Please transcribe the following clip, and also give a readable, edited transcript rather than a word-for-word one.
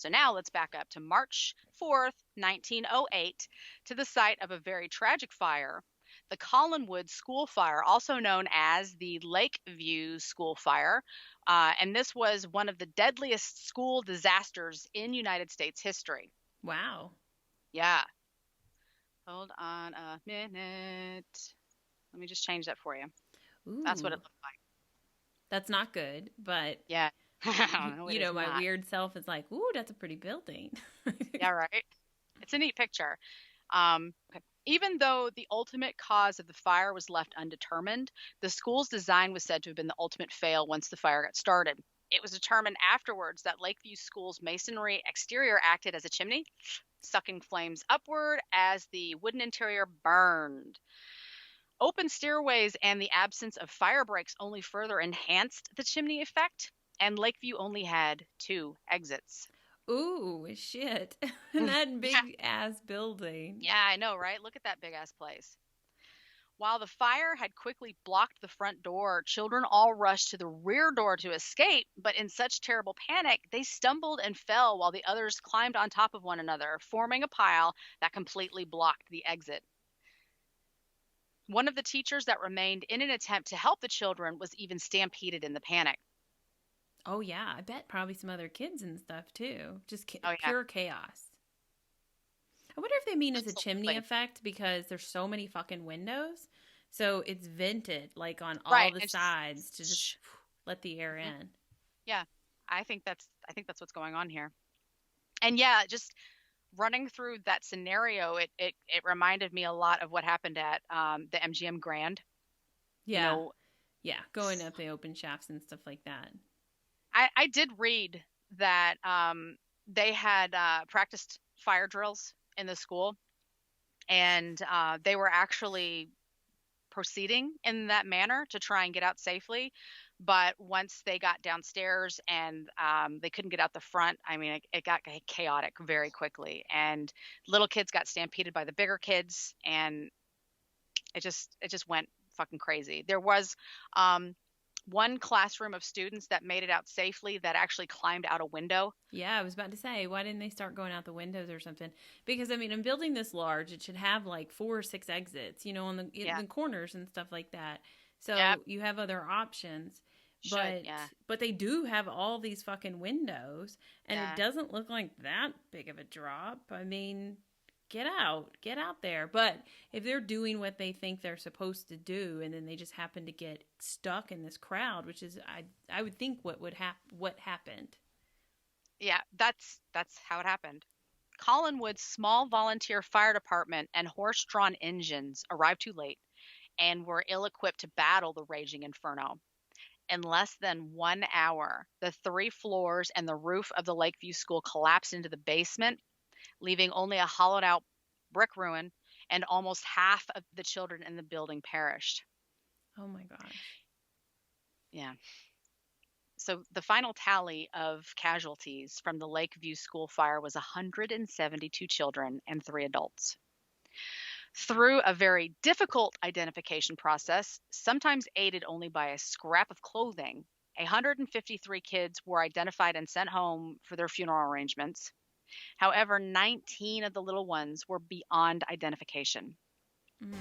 So now let's back up to March 4th, 1908, to the site of a very tragic fire, the Collinwood School Fire, also known as the Lakeview School Fire. And this was one of the deadliest school disasters in United States history. Wow. Yeah. Hold on a minute. Let me just change that for you. That's what it Ooh, looked like. that's not good, but Yeah. No, it is my not. weird self is like, ooh, that's a pretty building. Yeah, right. It's a neat picture. Okay. Even though the ultimate cause of the fire was left undetermined, the school's design was said to have been the ultimate fail once the fire got started. It was determined afterwards that Lakeview School's masonry exterior acted as a chimney, sucking flames upward as the wooden interior burned. Open stairways and the absence of fire breaks only further enhanced the chimney effect, and Lakeview only had two exits. Ooh, shit. And that Yeah, big ass building. yeah, I know, right? Look at that big ass place. While the fire had quickly blocked the front door, children all rushed to the rear door to escape, but in such terrible panic, they stumbled and fell while the others climbed on top of one another, forming a pile that completely blocked the exit. One of the teachers that remained in an attempt to help the children was even stampeded in the panic. Oh, yeah. I bet probably some other kids and stuff too. Just Oh, yeah, pure chaos. I wonder if they mean as a chimney absolutely. effect because there's so many fucking windows. So it's vented like on all Right. the And just, sides to just let the air mhm, in. yeah, I think that's what's going on here. And yeah, just running through that scenario, it reminded me a lot of what happened at the MGM Grand. You Yeah. know, Yeah. Going up the open shafts and stuff like that. I did read that they had practiced fire drills in the school, and they were actually proceeding in that manner to try and get out safely. But once they got downstairs and they couldn't get out the front, I mean, it got chaotic very quickly, and little kids got stampeded by the bigger kids, and it just went fucking crazy. There was um, one classroom of students that made it out safely that actually climbed out a window. Yeah, I was about to say, why didn't they start going out the windows or something? Because I mean, in building this large, it should have like 4 or 6 exits, on in Yeah. the corners and stuff like that. Yep. So you have other options, Should. but Yeah. but they do have all these fucking windows, and it Yeah. doesn't look like that big of a drop. I mean, get out there. But if they're doing what they think they're supposed to do, and then they just happen to get stuck in this crowd, which is I would think what happened. Yeah. That's how it happened. Collinwood's small volunteer fire department and horse-drawn engines arrived too late and were ill-equipped to battle the raging inferno. In less than 1 hour, the three floors and the roof of the Lakeview School collapsed into the basement, leaving only a hollowed out brick ruin, and almost half of the children in the building perished. Oh my gosh. Yeah. So the final tally of casualties from the Lakeview School fire was 172 children and 3 adults. Through a very difficult identification process, sometimes aided only by a scrap of clothing, 153 kids were identified and sent home for their funeral arrangements. However, 19 of the little ones were beyond identification. Mm.